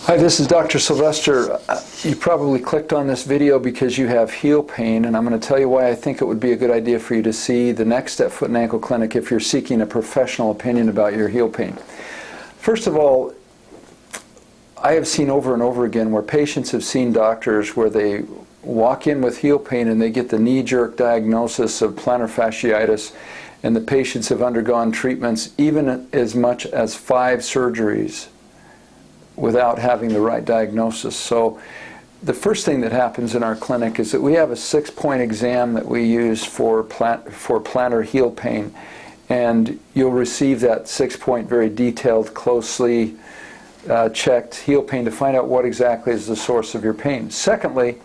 Hi, this is Dr. Sylvester. You probably clicked on this video because you have heel pain, and I'm going to tell you why I think it would be a good idea for you to see the Next Step Foot and Ankle Clinic if you're seeking a professional opinion about your heel pain. First of all, I have seen over and over again where patients have seen doctors where they walk in with heel pain and they get the knee-jerk diagnosis of plantar fasciitis, and the patients have undergone treatments even as much as 5 surgeries without having the right diagnosis. So the first thing that happens in our clinic is that we have a 6-point exam that we use for plantar heel pain, and you'll receive that 6-point very detailed, closely checked heel pain to find out what exactly is the source of your pain. Secondly,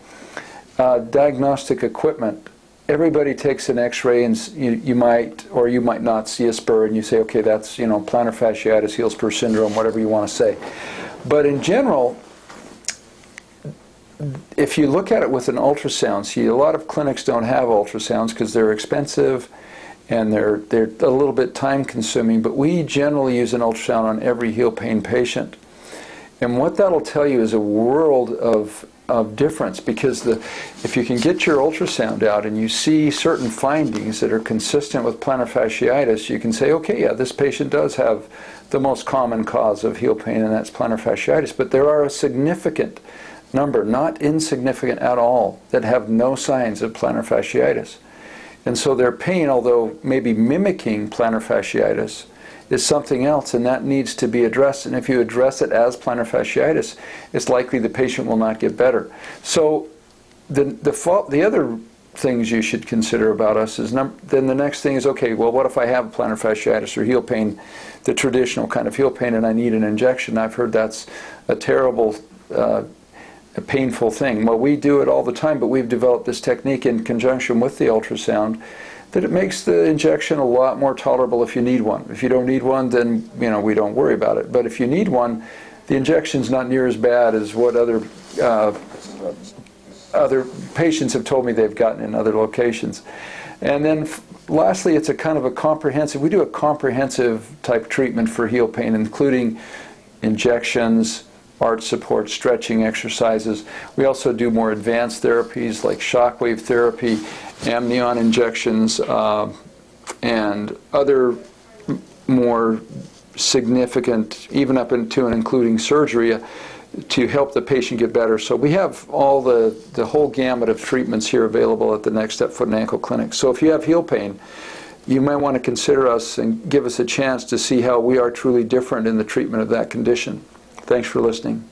diagnostic equipment. Everybody takes an x-ray and you might or you might not see a spur, and you say, okay, that's plantar fasciitis, heel spur syndrome, whatever you want to say. But in general, if you look at it with an ultrasound, see, a lot of clinics don't have ultrasounds because they're expensive and they're a little bit time consuming, but we generally use an ultrasound on every heel pain patient. And what that'll tell you is a world of difference, because if you can get your ultrasound out and you see certain findings that are consistent with plantar fasciitis, you can say, okay, yeah, this patient does have the most common cause of heel pain, and that's plantar fasciitis. But there are a significant number, not insignificant at all, that have no signs of plantar fasciitis. And so their pain, although maybe mimicking plantar fasciitis, is something else, and that needs to be addressed. And if you address it as plantar fasciitis, it's likely the patient will not get better. So the other things you should consider about us is, then the next thing is, okay, well, what if I have plantar fasciitis or heel pain, the traditional kind of heel pain, and I need an injection? I've heard that's a terrible, a painful thing. Well, we do it all the time, but we've developed this technique in conjunction with the ultrasound that it makes the injection a lot more tolerable if you need one. If you don't need one, then we don't worry about it. But if you need one, the injection's not near as bad as what other patients have told me they've gotten in other locations. And then lastly, it's a kind of a comprehensive, we do a comprehensive type treatment for heel pain, including injections, arch support, stretching exercises. We also do more advanced therapies like shockwave therapy, amnion injections, and other more significant, even up into and including surgery, to help the patient get better. So we have all the whole gamut of treatments here available at the Next Step Foot and Ankle Clinic. So if you have heel pain, you might want to consider us and give us a chance to see how we are truly different in the treatment of that condition. Thanks for listening.